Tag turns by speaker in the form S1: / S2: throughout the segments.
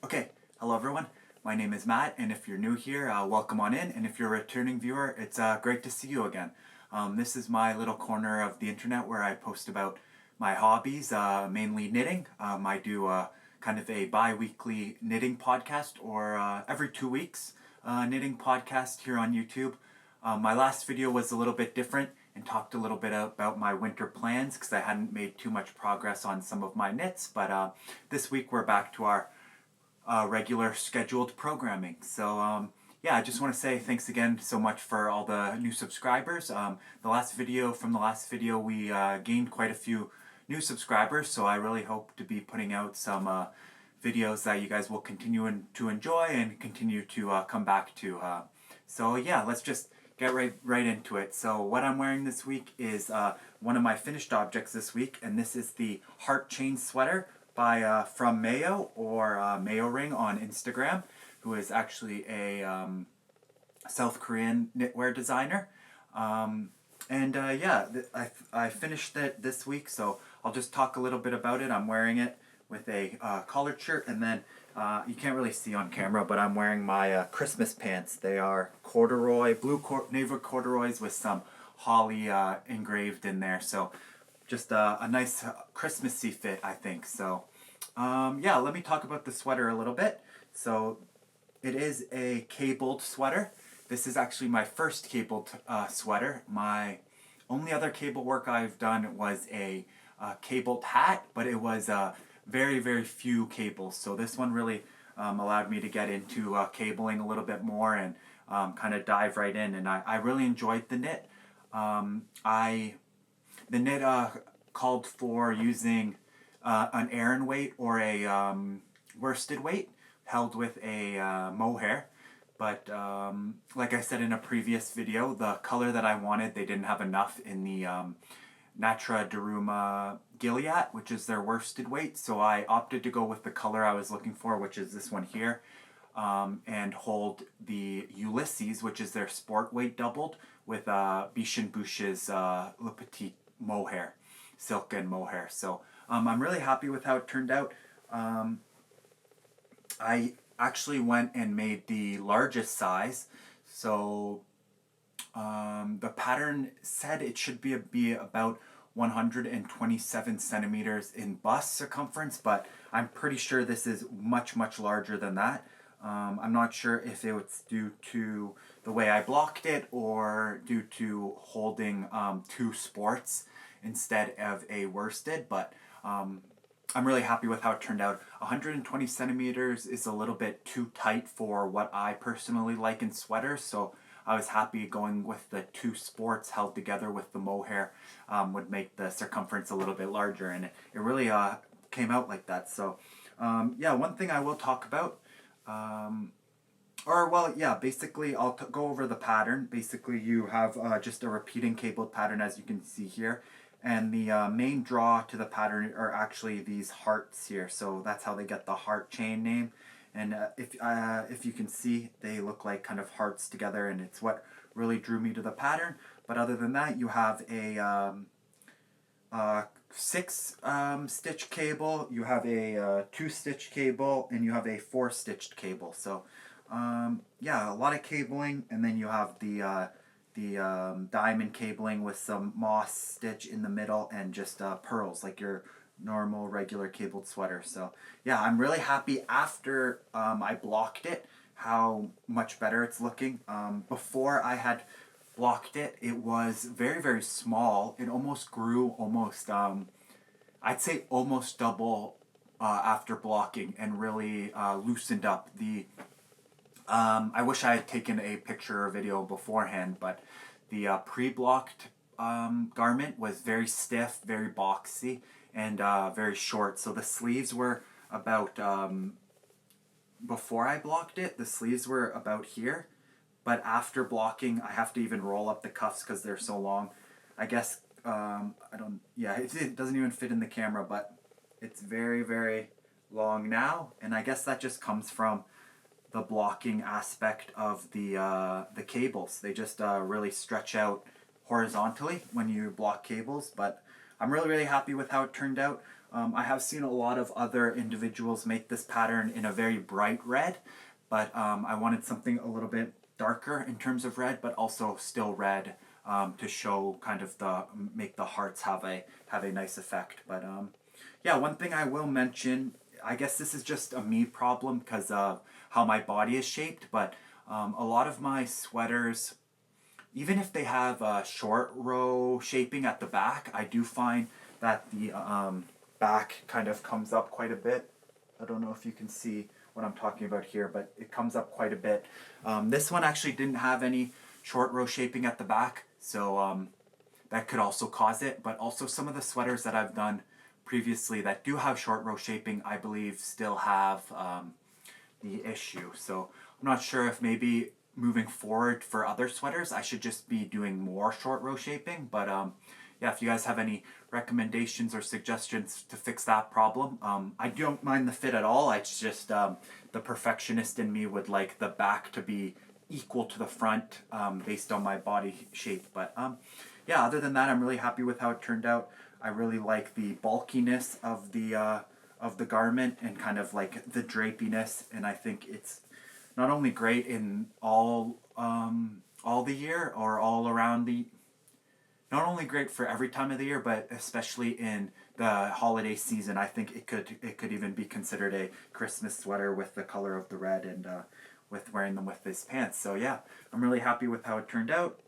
S1: Okay, hello everyone. My name is Matt, and if you're new here, welcome on in. And if you're a returning viewer, it's great to see you again. This is my little corner of the internet where I post about my hobbies, mainly knitting. I do kind of a bi-weekly knitting podcast, or every 2 weeks knitting podcast here on YouTube. My last video was a little bit different and talked a little bit about my winter plans because I hadn't made too much progress on some of my knits. But this week we're back to our regular scheduled programming. So yeah, I just want to say thanks again so much for all the new subscribers. From the last video we gained quite a few new subscribers, so I really hope to be putting out some videos that you guys will continue to enjoy and continue to come back to. So yeah, let's just get right into it. So what I'm wearing this week is one of my finished objects this week, and this is the HeartChain sweater by from Mayo, or Mayo Ring on Instagram, who is actually a South Korean knitwear designer. Yeah, I finished it this week, so I'll just talk a little bit about it. I'm wearing it with a collared shirt, and then you can't really see on camera, but I'm wearing my Christmas pants. They are corduroy, navy corduroys with some holly engraved in there. So just a nice Christmassy fit, I think. So yeah, let me talk about the sweater a little bit. So it is a cabled sweater. This is actually my first cabled sweater. My only other cable work I've done was a cabled hat, but it was very, very few cables. So this one really allowed me to get into cabling a little bit more and kind of dive right in. And I really enjoyed the knit. The knit called for using an Aran weight or a worsted weight held with a mohair. But like I said in a previous video, the color that I wanted, they didn't have enough in the Natra Daruma Gilead, which is their worsted weight. So I opted to go with the color I was looking for, which is this one here, and hold the Ulysses, which is their sport weight doubled, with Bishan Bush's Le Petit mohair, silk and mohair. So I'm really happy with how it turned out. I actually went and made the largest size. So the pattern said it should be about 127 centimeters in bust circumference, but I'm pretty sure this is much, much larger than that. I'm not sure if it was due to the way I blocked it or due to holding two sports instead of a worsted, but I'm really happy with how it turned out. 120 centimeters is a little bit too tight for what I personally like in sweaters, so I was happy going with the two sports held together with the mohair would make the circumference a little bit larger, and it really came out like that. So yeah, one thing I will talk about, basically I'll go over the pattern. Basically you have just a repeating cabled pattern, as you can see here, and the main draw to the pattern are actually these hearts here, so that's how they get the HeartChain name. And if you can see, they look like kind of hearts together, and it's what really drew me to the pattern. But other than that, you have a 6-stitch cable, you have a 2-stitch cable, and you have a 4-stitched cable. So yeah, a lot of cabling, and then you have the diamond cabling with some moss stitch in the middle and just pearls like your normal regular cabled sweater. So yeah, I'm really happy after I blocked it how much better it's looking. Before I had blocked it, it was very, very small. It almost grew I'd say almost double after blocking, and really loosened up. I wish I had taken a picture or video beforehand, but the pre-blocked garment was very stiff, very boxy, and very short. So the sleeves were about, before I blocked it, the sleeves were about here. But after blocking, I have to even roll up the cuffs because they're so long. I guess, it doesn't even fit in the camera, but it's very, very long now. And I guess that just comes from the blocking aspect of the cables. They just really stretch out horizontally when you block cables. But I'm really, really happy with how it turned out. I have seen a lot of other individuals make this pattern in a very bright red, but I wanted something a little bit darker in terms of red, but also still red, to show kind of make the hearts have a nice effect. But yeah, one thing I will mention, I guess this is just a me problem because of how my body is shaped, but a lot of my sweaters, even if they have a short row shaping at the back, I do find that the back kind of comes up quite a bit. I don't know if you can see what I'm talking about here, but it comes up quite a bit. This one actually didn't have any short row shaping at the back, so that could also cause it. But also some of the sweaters that I've done previously that do have short row shaping, I believe still have the issue. So I'm not sure if maybe moving forward for other sweaters I should just be doing more short row shaping. But yeah, if you guys have any recommendations or suggestions to fix that problem, I don't mind the fit at all. It's just the perfectionist in me would like the back to be equal to the front, based on my body shape. But yeah, other than that, I'm really happy with how it turned out. I really like the bulkiness of the garment and kind of like the drapiness, and I think it's not only great in all the year or all around the, not only great for every time of the year, but especially in the holiday season. I think it could even be considered a Christmas sweater with the color of the red, and with wearing them with these pants. So yeah, I'm really happy with how it turned out.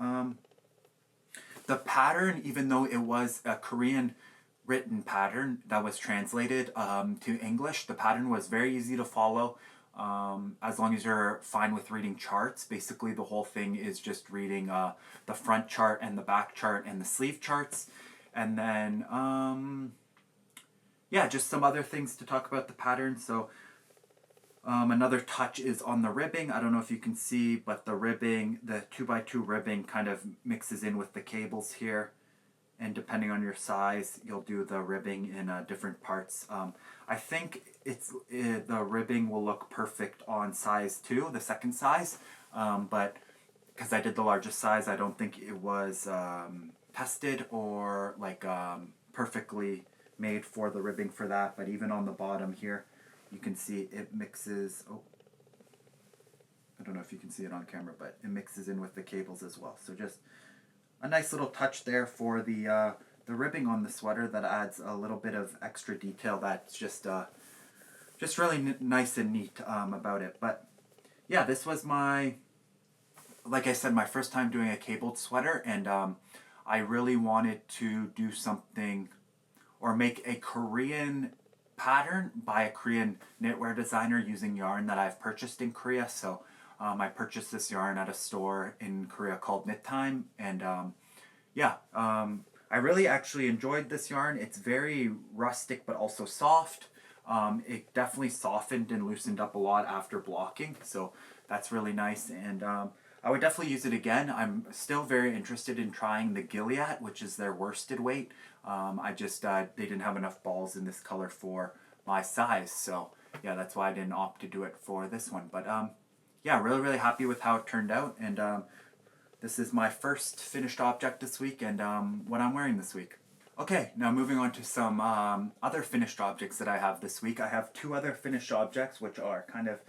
S1: The pattern, even though it was a Korean written pattern that was translated to English, the pattern was very easy to follow. As long as you're fine with reading charts. Basically the whole thing is just reading the front chart and the back chart and the sleeve charts. And then yeah, just some other things to talk about the pattern. So another touch is on the ribbing. I don't know if you can see, but the ribbing, the 2x2 ribbing kind of mixes in with the cables here. And depending on your size, you'll do the ribbing in different parts. I think the ribbing will look perfect on size 2, the second size, but because I did the largest size, I don't think it was tested or like perfectly made for the ribbing for that. But even on the bottom here, you can see it mixes. Oh, I don't know if you can see it on camera, but it mixes in with the cables as well. So just a nice little touch there for the ribbing on the sweater that adds a little bit of extra detail that's just really nice and neat about it. But yeah, this was like I said, my first time doing a cabled sweater, and I really wanted to do something or make a Korean pattern by a Korean knitwear designer using yarn that I've purchased in Korea. So I purchased this yarn at a store in Korea called Knit Time, and yeah, I really actually enjoyed this yarn. It's very rustic but also soft. It definitely softened and loosened up a lot after blocking, so that's really nice, and I would definitely use it again. I'm still very interested in trying the Gilead, which is their worsted weight. I just they didn't have enough balls in this color for my size, so yeah, that's why I didn't opt to do it for this one. But yeah, really happy with how it turned out, and this is my first finished object this week, and what I'm wearing this week. Okay, now moving on to some other finished objects that I have this week. I have 2 other finished objects, which are kind of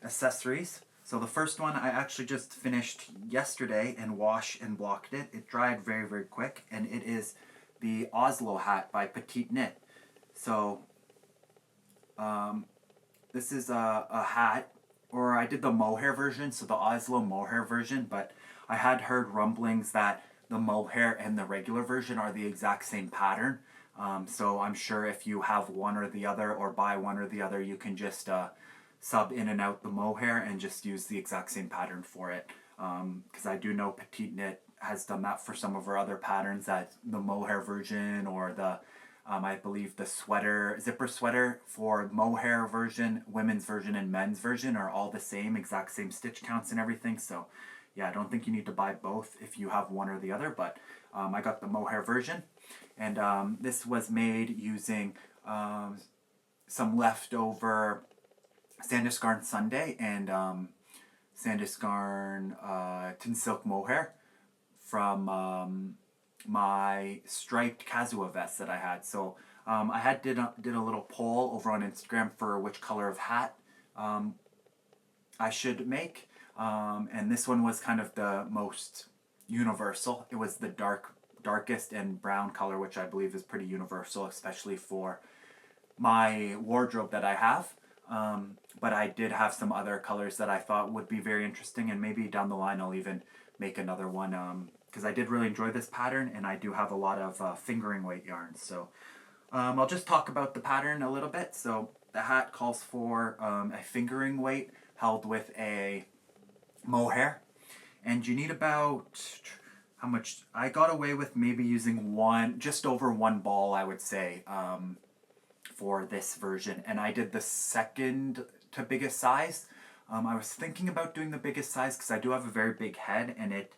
S1: accessories. So the first one I actually just finished yesterday and washed and blocked it. It dried very quick, and it is the Oslo hat by Petite Knit. So this is a hat, or I did the mohair version, so the Oslo mohair version, but I had heard rumblings that the mohair and the regular version are the exact same pattern. So I'm sure if you have one or the other, or buy one or the other, you can just sub in and out the mohair and just use the exact same pattern for it. Because I do know Petite Knit has done that for some of our other patterns, that the mohair version or the I believe the zipper sweater for mohair version, women's version, and men's version are all the same, exact same stitch counts and everything. So yeah, I don't think you need to buy both if you have one or the other, but I got the mohair version, and this was made using some leftover Sandisgarn Sunday and Sandisgarn Tin Silk mohair from my striped Kazua vest that I had. So I did a little poll over on Instagram for which color of hat I should make, and this one was kind of the most universal. It was the darkest and brown color, which I believe is pretty universal, especially for my wardrobe that I have. But I did have some other colors that I thought would be very interesting, and maybe down the line I'll even make another one, because I did really enjoy this pattern, and I do have a lot of fingering weight yarns. So I'll just talk about the pattern a little bit. So the hat calls for a fingering weight held with a mohair, and you need about, how much? I got away with maybe using just over one ball, I would say, for this version, and I did the second to biggest size. I was thinking about doing the biggest size because I do have a very big head, and it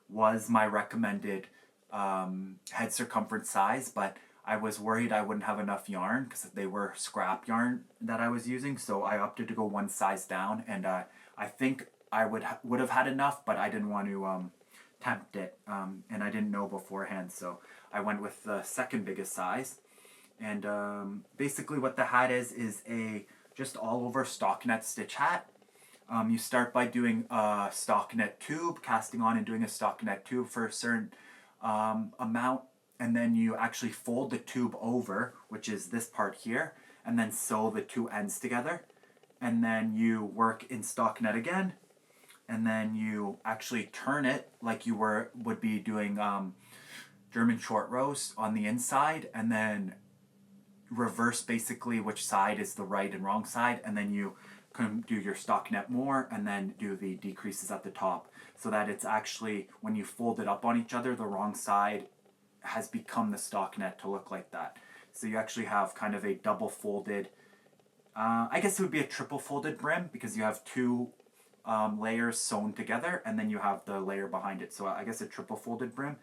S1: was my recommended head circumference size, but I was worried I wouldn't have enough yarn because they were scrap yarn that I was using, so I opted to go one size down, and I think I would have had enough, but I didn't want to tempt it, and I didn't know beforehand, so I went with the second biggest size. And basically what the hat is a just all over stockinette stitch hat. You start by doing a stockinette tube, casting on and doing a stockinette tube for a certain amount, and then you actually fold the tube over, which is this part here, and then sew the two ends together, and then you work in stockinette again, and then you actually turn it like you would be doing German short rows on the inside, and then reverse basically which side is the right and wrong side, and then you can do your stockinette more and then do the decreases at the top, so that it's actually, when you fold it up on each other, the wrong side has become the stockinette to look like that. So you actually have kind of a double folded, I guess it would be a triple folded brim, because you have two layers sewn together, and then you have the layer behind it, so I guess a triple folded brim.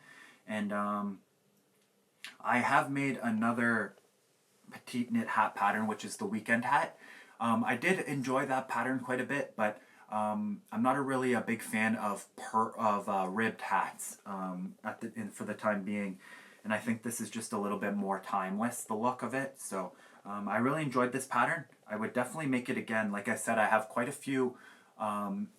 S1: And I have made another petite knit hat pattern, which is the weekend hat. I did enjoy that pattern quite a bit, but I'm not really a big fan of ribbed hats for the time being, and I think this is just a little bit more timeless, the look of it. So I really enjoyed this pattern. I would definitely make it again. Like I said, I have quite a few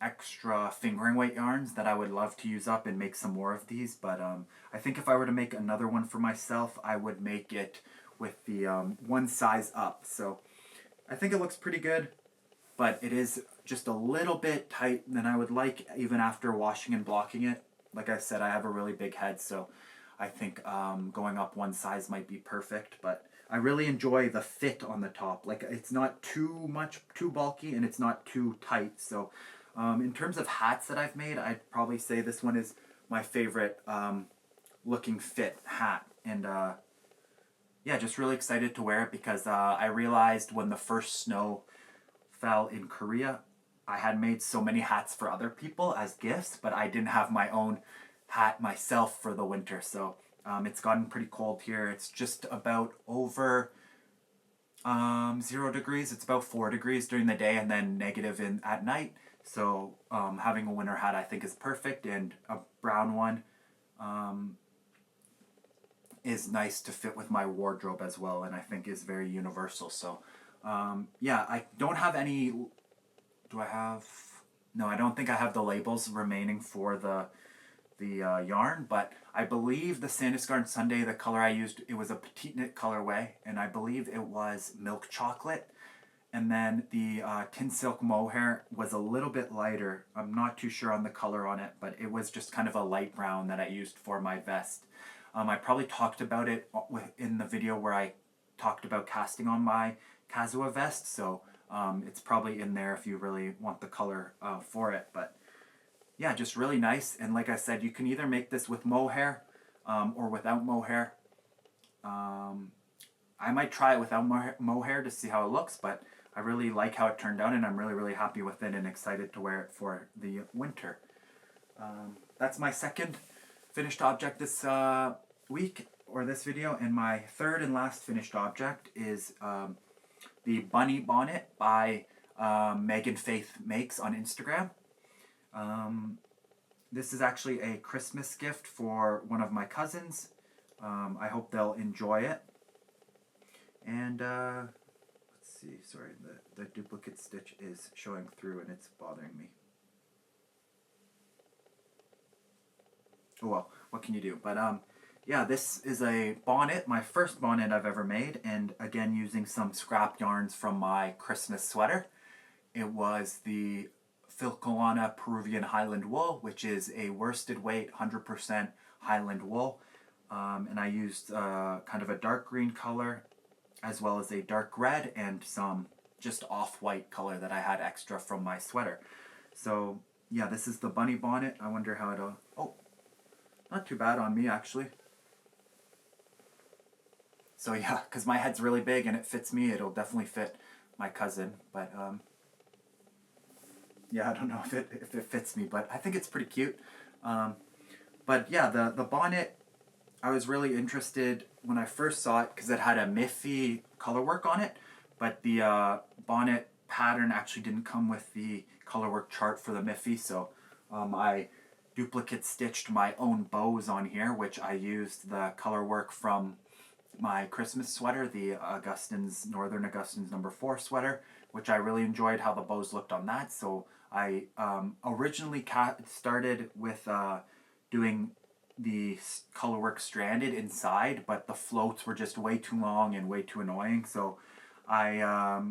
S1: extra fingering weight yarns that I would love to use up and make some more of these, but I think if I were to make another one for myself, I would make it with the one size up. So I think it looks pretty good, but it is just a little bit tight than I would like, even after washing and blocking it. Like I said, I have a really big head, so I think going up one size might be perfect, but I really enjoy the fit on the top. Like, it's not too bulky, and it's not too tight. So in terms of hats that I've made, I'd probably say this one is my favorite looking fit hat. And yeah, just really excited to wear it, because I realized when the first snow fell in Korea, I had made so many hats for other people as gifts, but I didn't have my own hat myself for the winter. So it's gotten pretty cold here. It's just about over 0 degrees. It's about 4 degrees during the day, and then negative at night. So having a winter hat I think is perfect, and a brown one is nice to fit with my wardrobe as well, and I think is very universal. So yeah, I don't have any, do I have, no, I don't think I have the labels remaining for the yarn, but I believe the Sandusgarn Sunday, the color I used, it was a petite knit colorway, and I believe it was milk chocolate. And then the tin silk mohair was a little bit lighter. I'm not too sure on the color on it, but it was just kind of a light brown that I used for my vest. I probably talked about it in the video where I talked about casting on my Kazuha vest, so it's probably in there if you really want the color for it. But yeah, just really nice. And like I said, you can either make this with mohair or without mohair. I might try it without mohair to see how it looks, but I really like how it turned out, and I'm really, really happy with it and excited to wear it for the winter. That's my second finished object this week, or this video, and my third and last finished object is the bunny bonnet by Megan Faith Makes on Instagram. This is actually a Christmas gift for one of my cousins. I hope they'll enjoy it. And let's see, sorry, the duplicate stitch is showing through and it's bothering me. Oh well, what can you do? But yeah, this is a bonnet, my first bonnet I've ever made, and again using some scrap yarns from my Christmas sweater. It was the Filcolana Peruvian Highland wool, which is a worsted weight 100% Highland wool. And I used kind of a dark green color as well as a dark red and some just off-white color that I had extra from my sweater. So yeah, this is the bunny bonnet. I wonder how it'll... Oh, not too bad on me actually. So yeah, because my head's really big and it fits me, it'll definitely fit my cousin. But yeah, I don't know if it fits me, but I think it's pretty cute. But yeah, the bonnet, I was really interested when I first saw it because it had a Miffy color work on it, but the bonnet pattern actually didn't come with the color work chart for the Miffy, so I duplicate stitched my own bows on here, which I used the color work from my Christmas sweater, the Northern Augustine's number 4 sweater, which I really enjoyed how the bows looked on that. So I originally started with doing the colorwork stranded inside, but the floats were just way too long and way too annoying. So I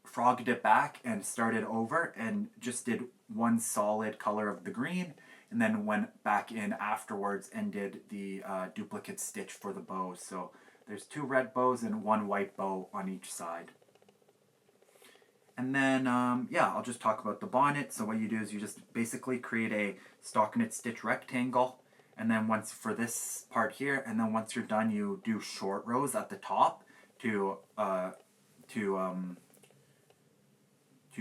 S1: frogged it back and started over and just did one solid color of the green, and then went back in afterwards and did the duplicate stitch for the bows. So there's 2 red bows and 1 white bow on each side. And then, yeah, I'll just talk about the bonnet. So what you do is you just basically create a stockinette stitch rectangle, and then once for this part here, and then once you're done, you do short rows at the top to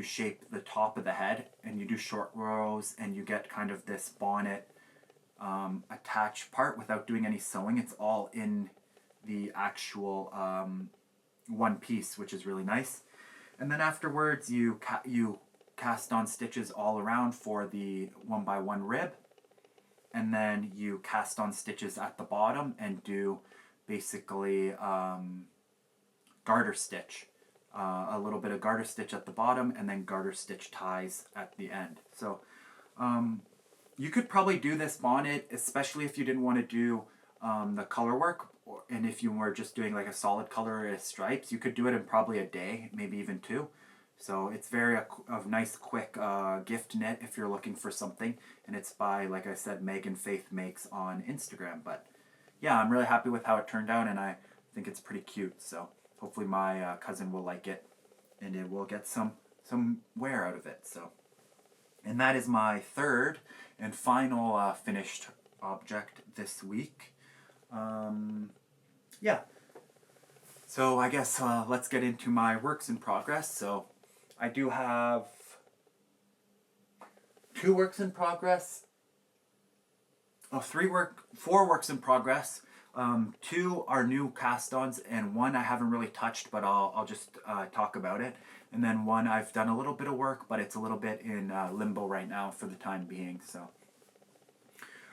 S1: shape the top of the head, and you do short rows, and you get kind of this bonnet attached part without doing any sewing. It's all in the actual one piece, which is really nice. And then afterwards, you cast on stitches all around for the 1x1 rib, and then you cast on stitches at the bottom and do basically garter stitch. A little bit of garter stitch at the bottom, and then garter stitch ties at the end. So you could probably do this bonnet, especially if you didn't want to do the color work, and if you were just doing like a solid color stripes, you could do it in probably a day, maybe even 2. So it's very a nice quick gift knit if you're looking for something, and it's by, like I said, Megan Faith Makes on Instagram. But yeah, I'm really happy with how it turned out, and I think it's pretty cute. So hopefully my cousin will like it, and it will get some wear out of it. So, and that is my third and final finished object this week. Yeah. So I guess let's get into my works in progress. So I do have 2 works in progress. 4 works in progress. 2 are new cast-ons, and 1 I haven't really touched, but I'll just talk about it. And then 1 I've done a little bit of work, but it's a little bit in limbo right now for the time being. So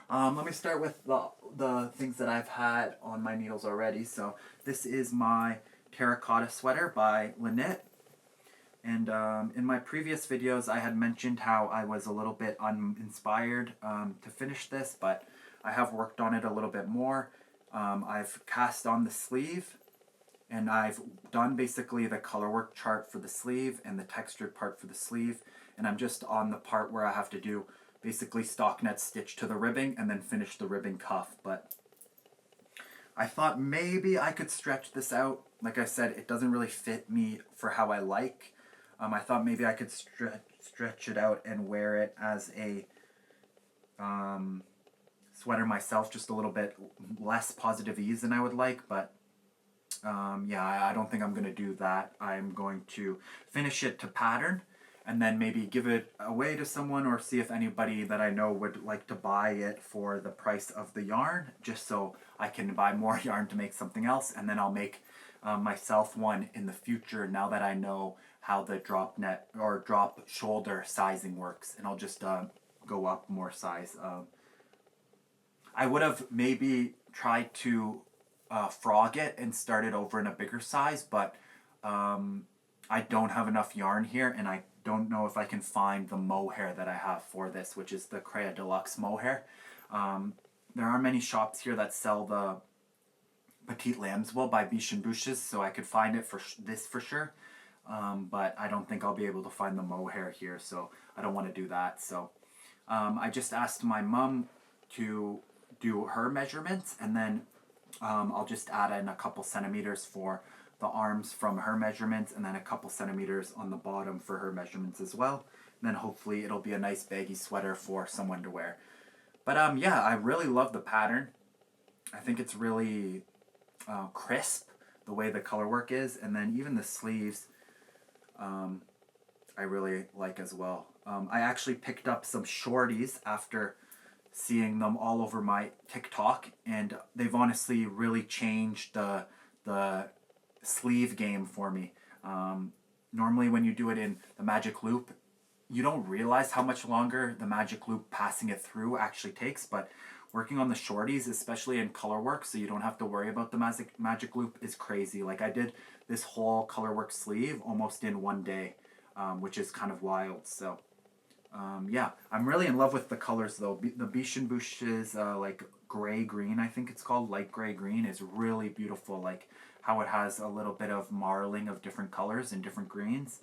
S1: let me start with the things that I've had on my needles already. So this is my terracotta sweater by Lynette. And in my previous videos, I had mentioned how I was a little bit uninspired to finish this, but I have worked on it a little bit more. I've cast on the sleeve, and I've done basically the color work chart for the sleeve and the textured part for the sleeve, and I'm just on the part where I have to do basically stockinette stitch to the ribbing and then finish the ribbing cuff. But I thought maybe I could stretch this out. Like I said, it doesn't really fit me for how I like. I thought maybe I could stretch it out and wear it as a sweater myself, just a little bit less positive ease than I would like, but yeah, I don't think I'm going to do that. I'm going to finish it to pattern, and then maybe give it away to someone, or see if anybody that I know would like to buy it for the price of the yarn, just so I can buy more yarn to make something else, and then I'll make myself one in the future now that I know how the drop net or drop shoulder sizing works, and I'll just go up more size. I would have maybe tried to frog it and start it over in a bigger size, but I don't have enough yarn here, and I don't know if I can find the mohair that I have for this, which is the Crea Deluxe mohair. There are many shops here that sell the Petite Lamb's Wool by Biche and Bouches, so I could find it for this for sure. But I don't think I'll be able to find the mohair here, so I don't want to do that. So I just asked my mom to do her measurements, and then I'll just add in a couple centimeters for the arms from her measurements, and then a couple centimeters on the bottom for her measurements as well. And then hopefully it'll be a nice baggy sweater for someone to wear. But yeah, I really love the pattern. I think it's really crisp, the way the color work is, and then even the sleeves I really like as well. I actually picked up some shorties after seeing them all over my TikTok, and they've honestly really changed the sleeve game for me. Normally when you do it in the magic loop, you don't realize how much longer the magic loop passing it through actually takes, but working on the shorties, especially in color work, so you don't have to worry about the magic loop, is crazy. Like, I did this whole color work sleeve almost in one day, which is kind of wild. So yeah, I'm really in love with the colors though. The Biche and Bouche's like gray green, I think it's called, light gray green, is really beautiful. Like how it has a little bit of marling of different colors and different greens.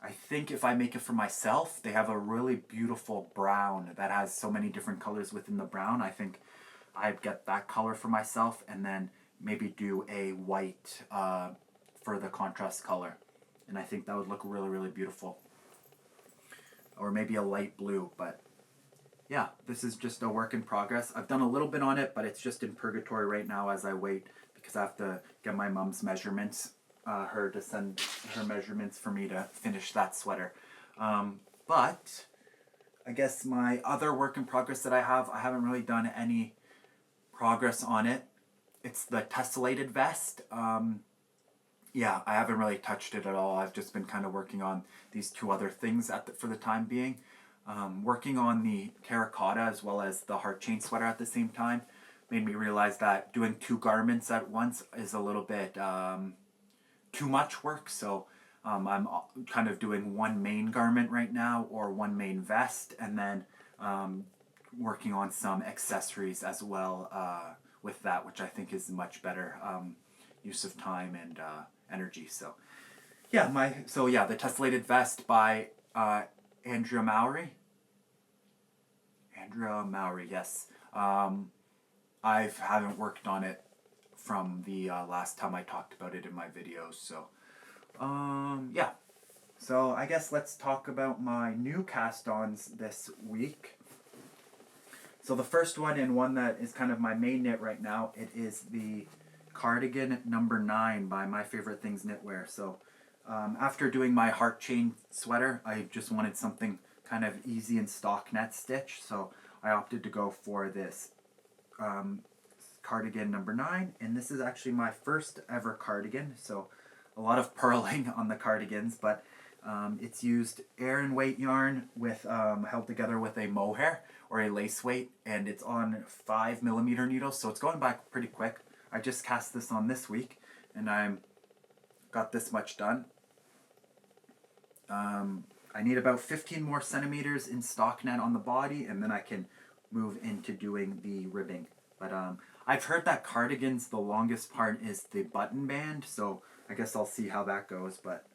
S1: I think if I make it for myself, they have a really beautiful brown that has so many different colors within the brown. I think I'd get that color for myself, and then maybe do a white for the contrast color. And I think that would look really, really beautiful. Or maybe a light blue, but yeah, this is just a work in progress. I've done a little bit on it, but it's just in purgatory right now as I wait, because I have to get my mom's measurements, her to send her measurements for me to finish that sweater. But I guess my other work in progress that I haven't really done any progress on it. It's the tessellated vest. Yeah, I haven't really touched it at all. I've just been kind of working on these two other things for the time being. Working on the terracotta as well as the HeartChain sweater at the same time made me realize that doing two garments at once is a little bit too much work. So I'm kind of doing one main garment right now, or one main vest, and then working on some accessories as well with that, which I think is much better use of time and energy. So yeah, the tessellated vest by Andrea Mowry. Andrea Mowry, yes. I haven't worked on it from the last time I talked about it in my videos. So yeah. So I guess let's talk about my new cast-ons this week. So the first one, and one that is kind of my main knit right now, it is the cardigan number 9 by My Favorite Things Knitwear. So after doing my HeartChain sweater, I just wanted something kind of easy and stockinette stitch, so I opted to go for this cardigan number 9, and this is actually my first ever cardigan, so a lot of purling on the cardigans, but it's used air and weight yarn with held together with a mohair or a lace weight, and it's on 5mm needles, so it's going back pretty quick. I just cast this on this week, and I got this much done. I need about 15 more centimeters in stockinette on the body, and then I can move into doing the ribbing. But I've heard that cardigans, the longest part is the button band, so I guess I'll see how that goes. But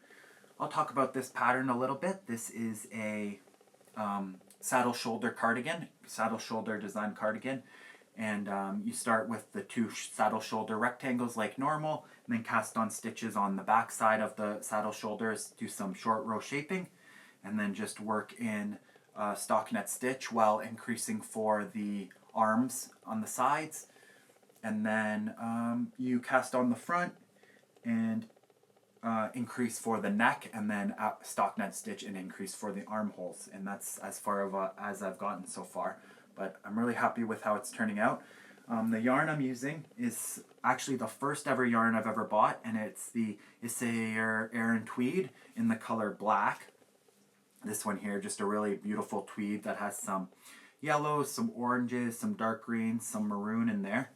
S1: I'll talk about this pattern a little bit. This is a saddle shoulder cardigan, saddle shoulder design cardigan. And you start with the two saddle shoulder rectangles like normal, and then cast on stitches on the back side of the saddle shoulders, do some short row shaping, and then just work in stockinette stitch while increasing for the arms on the sides. And then you cast on the front and increase for the neck, and then stockinette stitch and increase for the armholes. And that's as far as I've gotten so far. But I'm really happy with how it's turning out. The yarn I'm using is actually the first ever yarn I've ever bought, and it's the Issair Aran Tweed in the color black. This one here, just a really beautiful tweed that has some yellows, some oranges, some dark greens, some maroon in there,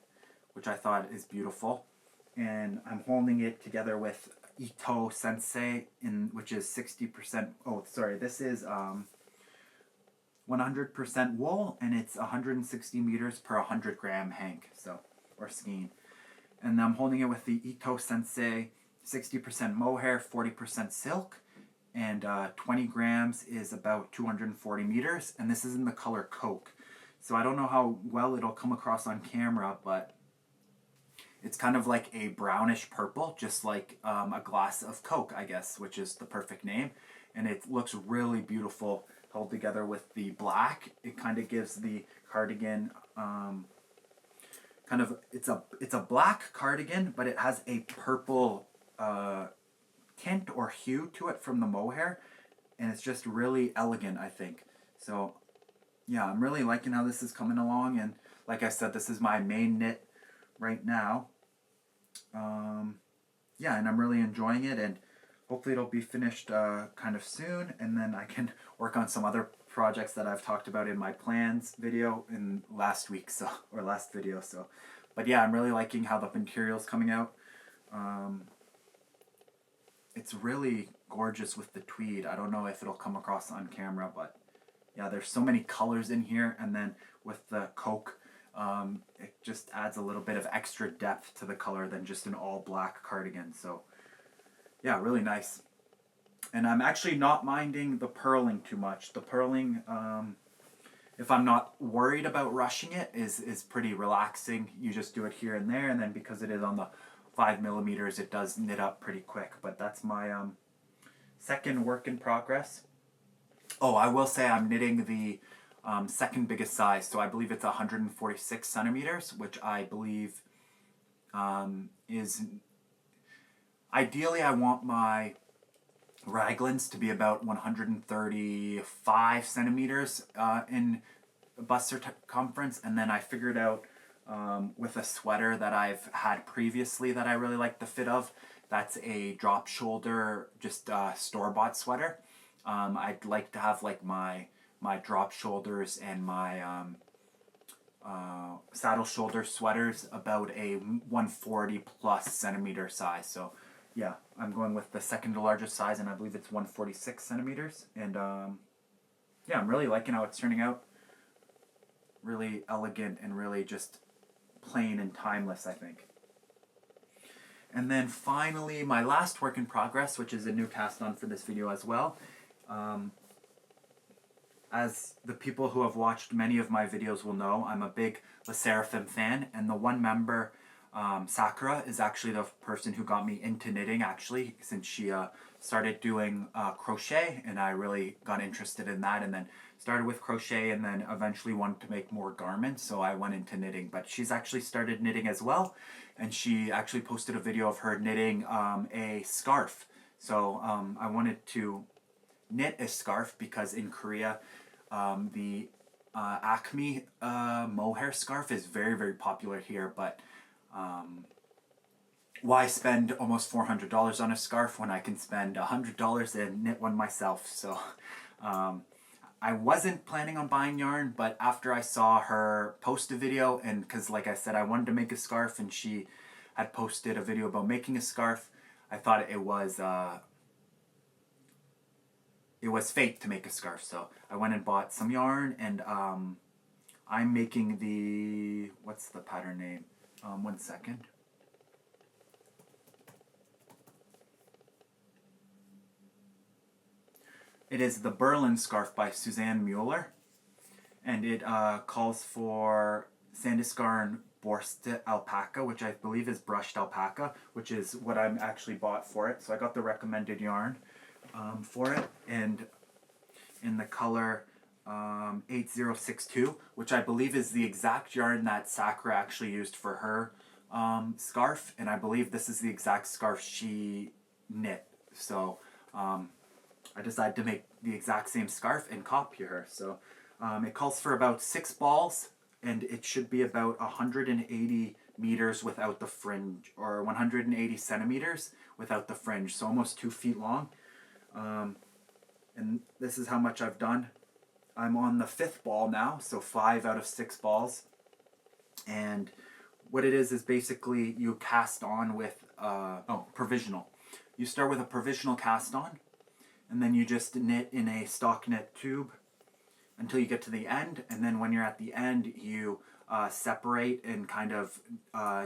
S1: which I thought is beautiful. And I'm holding it together with Ito Sensei, which is 60%. Oh, sorry, this is 100% wool, and it's 160 meters per 100-gram hank, so, or skein. And I'm holding it with the Ito Sensei 60% mohair, 40% silk, and 20 grams is about 240 meters, and this is in the color Coke. So I don't know how well it'll come across on camera, but it's kind of like a brownish purple, just like a glass of Coke, I guess, which is the perfect name. And it looks really beautiful held together with the black. It kind of gives the cardigan it's a black cardigan, but it has a purple tint or hue to it from the mohair, and it's just really elegant, I think. So yeah, I'm really liking how this is coming along, and like I said, this is my main knit right now. Yeah, and I'm really enjoying it, and hopefully it'll be finished kind of soon, and then I can work on some other projects that I've talked about in my plans video in last video. So, but yeah, I'm really liking how the material's coming out. It's really gorgeous with the tweed. I don't know if it'll come across on camera, but yeah, there's so many colors in here, and then with the Coke, it just adds a little bit of extra depth to the color than just an all black cardigan. So yeah, really nice. And I'm actually not minding the purling too much. The purling, if I'm not worried about rushing it, is pretty relaxing. You just do it here and there, and then because it is on the 5 millimeters, it does knit up pretty quick. But that's my second work in progress. Oh, I will say I'm knitting the second biggest size, so I believe it's 146 centimeters, which I believe is... Ideally, I want my raglans to be about 135 centimeters in bust circumference, and then I figured out with a sweater that I've had previously that I really like the fit of. That's a drop shoulder, just store-bought sweater. I'd like to have like my drop shoulders and my saddle shoulder sweaters about a 140 plus centimeter size. So yeah, I'm going with the second to largest size, and I believe it's 146 centimeters. And yeah, I'm really liking how it's turning out. Really elegant and really just plain and timeless, I think. And then finally, my last work in progress, which is a new cast on for this video as well. As the people who have watched many of my videos will know, I'm a big Le Seraphim fan, and the one member, Sakura, is actually the person who got me into knitting, actually, since she started doing crochet, and I really got interested in that, and then started with crochet, and then eventually wanted to make more garments, so I went into knitting. But she's actually started knitting as well, and she actually posted a video of her knitting a scarf. So I wanted to knit a scarf because in Korea, the Acme mohair scarf is very, very popular here, but why spend almost $400 on a scarf when I can spend $100 and knit one myself? So I wasn't planning on buying yarn, but after I saw her post a video, and because like I said, I wanted to make a scarf, and she had posted a video about making a scarf, I thought it was fate to make a scarf. So I went and bought some yarn, and I'm making the, what's the pattern name? One second. It is the Berlin scarf by Suzanne Mueller, and it calls for Sandisgarn Borsted alpaca, which I believe is brushed alpaca, which is what I'm actually bought for it. So I got the recommended yarn for it, and in the color 8062, which I believe is the exact yarn that Sakura actually used for her scarf, and I believe this is the exact scarf she knit. So I decided to make the exact same scarf and copy her. So it calls for about 6 balls, and it should be about 180 meters without the fringe, or 180 centimeters without the fringe, so almost 2 feet long. And this is how much I've done. I'm on the 5th ball now, so 5 out of 6 balls. And what it is basically you cast on with, provisional. You start with a provisional cast on, and then you just knit in a stockinette tube until you get to the end, and then when you're at the end, you separate and kind of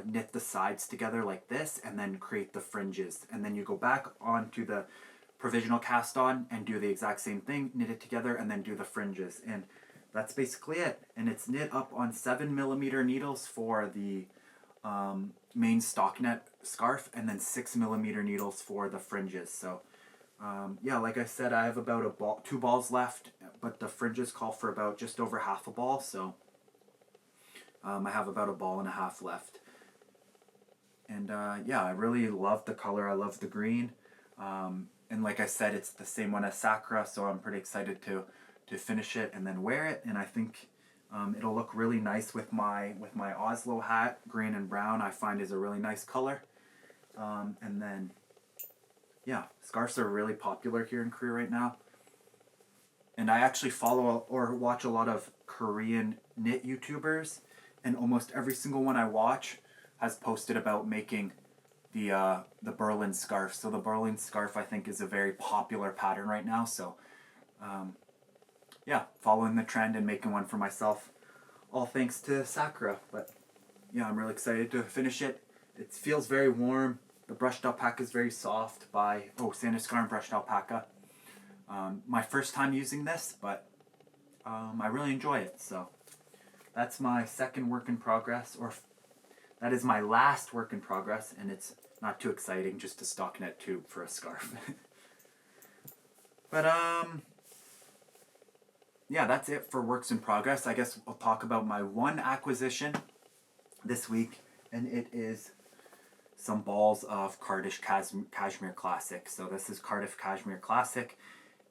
S1: knit the sides together like this, and then create the fringes. And then you go back onto the provisional cast on and do the exact same thing, knit it together, and then do the fringes. And that's basically it. And it's knit up on 7mm needles for the main stockinette scarf, and then 6mm needles for the fringes. So yeah, like I said, I have about 2 balls left, but the fringes call for about just over half a ball, so I have about 1.5 balls left. And yeah, I really love the color. I love the green. And like I said, it's the same one as Sakura, so I'm pretty excited to finish it and then wear it. And I think it'll look really nice with my Oslo hat. Green and brown I find is a really nice color. And then, yeah, scarves are really popular here in Korea right now. And I actually follow or watch a lot of Korean knit YouTubers, and almost every single one I watch has posted about making the Berlin scarf. So the Berlin scarf, I think, is a very popular pattern right now. So yeah, following the trend and making one for myself, all thanks to Sakura. But yeah, I'm really excited to finish it. It feels very warm. The brushed alpaca is very soft by Sanduscar brushed alpaca. My first time using this, but I really enjoy it. So that's my second work in progress, or that is my last work in progress, and it's not too exciting, just a stockinette tube for a scarf. But yeah, that's it for works in progress. I guess I'll talk about my one acquisition this week, and it is some balls of Cardiff Cashmere Classic. So this is Cardiff Cashmere Classic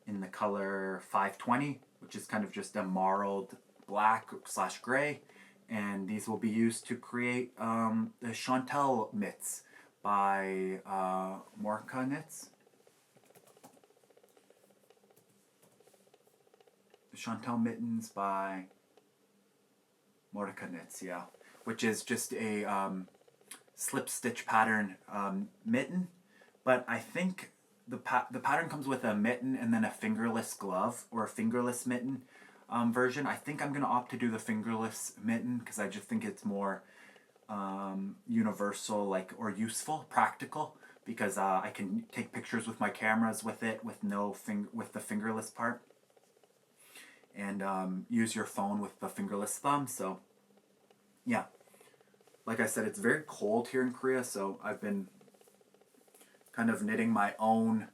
S1: in the color 520, which is kind of just a marled black / gray. And these will be used to create the Chantel mitts by Morka Knits. The Chantel mittens by Morka Knits, yeah. Which is just a slip stitch pattern mitten. But I think the pattern comes with a mitten and then a fingerless glove, or a fingerless mitten version. I think I'm going to opt to do the fingerless mitten because I just think it's more universal, or useful, practical, because I can take pictures with my cameras with it with with the fingerless part, and use your phone with the fingerless thumb. So yeah, like I said, it's very cold here in Korea, so I've been kind of knitting my own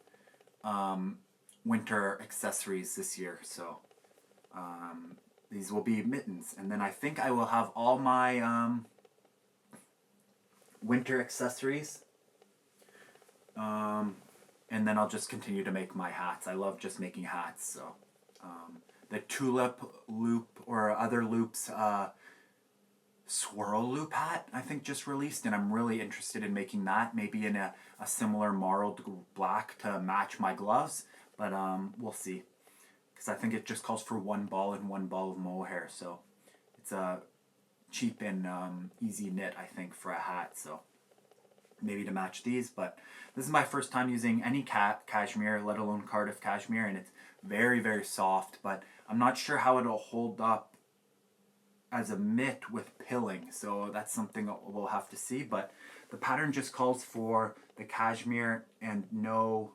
S1: winter accessories this year. So these will be mittens, and then I think I will have all my winter accessories, and then I'll just continue to make my hats. I love just making hats. So the tulip loop or other loops swirl loop hat I think just released, and I'm really interested in making that, maybe in a similar marled black to match my gloves, but we'll see, because I think it just calls for 1 ball and 1 ball of mohair, so it's a cheap and easy knit, I think, for a hat. So maybe to match these. But this is my first time using any cashmere, let alone Cardiff cashmere, and it's very, very soft, but I'm not sure how it'll hold up as a mitt with pilling, so that's something we'll have to see. But the pattern just calls for the cashmere and no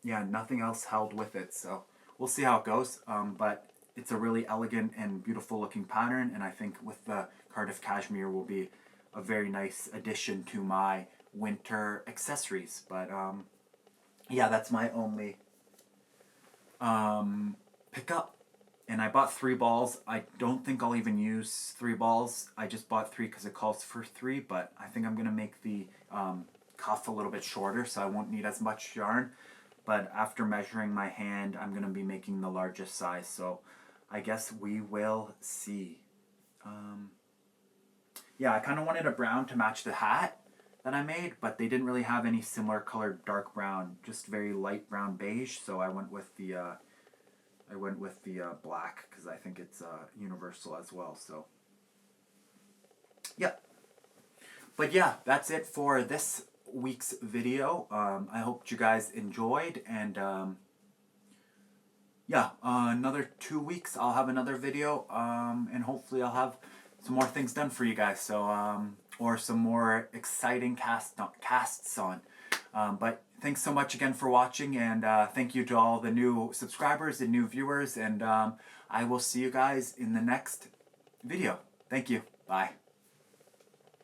S1: nothing else held with it, so we'll see how it goes. But it's a really elegant and beautiful looking pattern, and I think with the Cardiff cashmere will be a very nice addition to my winter accessories. But yeah, that's my only pickup. And I bought 3 balls. I don't think I'll even use 3 balls. I just bought 3 because it calls for 3, but I think I'm going to make the cuff a little bit shorter so I won't need as much yarn. But after measuring my hand, I'm going to be making the largest size, so I guess we will see. Yeah, I kind of wanted a brown to match the hat that I made, but they didn't really have any similar colored dark brown, just very light brown beige, so I went with the black because I think it's universal as well. So yeah. But yeah, that's it for this week's video. I hope you guys enjoyed, and yeah, another 2 weeks I'll have another video, and hopefully I'll have some more things done for you guys. So or some more exciting casts on. But thanks so much again for watching, and thank you to all the new subscribers and new viewers, and I will see you guys in the next video. Thank you. Bye.